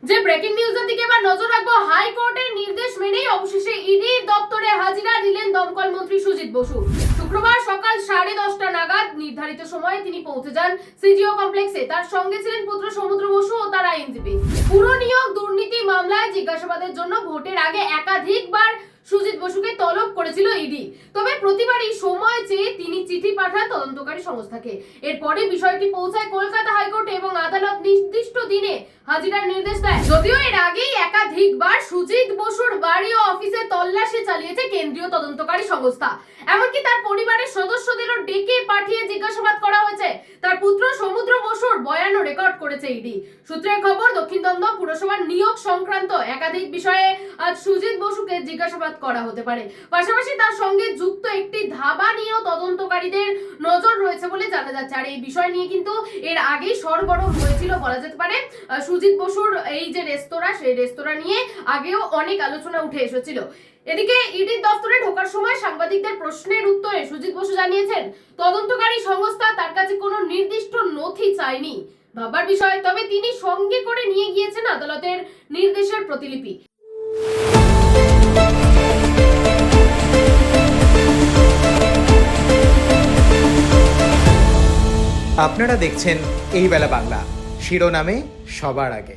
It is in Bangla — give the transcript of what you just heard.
যে ব্রেকিং নিউজের দিকে এবার নজর রাখবো। হাইকোর্টের নির্দেশ মেনেই অবশেষে ইডির দপ্তরে হাজিরা দিলেন দমকল মন্ত্রী সুজিত বসু। শুক্রবার সকাল 10:30 নাগাদ নির্ধারিত সময়ে তিনি পৌঁছে যান সিজিও কমপ্লেক্সে। তার সঙ্গে ছিলেন পুত্র সমুদ্র বসু ও তার আইনজীবী। পুরো নিয়োগ দুর্নীতি মামলায় জিজ্ঞাসাবাদের জন্য ভোটের আগে একাধিকবার সুজিত বসুকে তলব করেছিল ইডি। তবে প্রতিবারই সময় চেয়ে তিনি চিঠি পাঠান তদন্তকারী সংস্থাকে। এরপরে বিষয়টি পৌঁছায় কলকাতা হাইকোর্ট এবং আদালত নির্দিষ্ট দিনে হাজিরার নির্দেশ দেয়। যদিও এর আগেই একাধিকবার সুজিত বসুর বাড়ি ও অফিসে তল্লাশি চালিয়েছে কেন্দ্রীয় তদন্তকারী সংস্থা। এমনকি তার পরিবারের সদস্যদেরও ডেকে পাঠিয়ে জিজ্ঞাসাবাদ করা হয়েছে। তার পুত্র সমুদ্র বসুর বয়ানও রেকর্ড করেছে ইডি। সূত্রের খবর, দক্ষিণ দমদম পুরসভার নিয়োগ সংক্রান্ত একাধিক বিষয়ে আজ সুজিত বসুকে জিজ্ঞাসাবাদ করা হতে পারে। পাশাপাশি তার সঙ্গে যুক্ত একটি ধাবা নিয়েও তদন্তকারীদের নজর রয়েছে বলে জানা যাচ্ছে। আর এই বিষয় নিয়ে কিন্তু এর আগেই সরগরম হয়েছিল বলা যেতে পারে। সুজিত বসুর এই যে রেস্তোরাঁ, সেই রেস্তোরাঁ নিয়ে আগেও অনেক আলোচনা উঠে এসেছিল। এদিকে ইডির দপ্তরে ঢোকার সময় সাংবাদিকদের প্রশ্নের উত্তরে সুজিত বসু জানিয়েছেন, তদন্তকারী সংস্থা তার কাছে কোনো নির্দিষ্ট নথি চায়নি। ভাবার বিষয়, তবে তিনি সঙ্গে করে নিয়ে গিয়েছেন আদালতের নির্দেশের প্রতিলিপি। আপনারা দেখছেন এই বেলা বাংলা, শিরোনামে সবার আগে।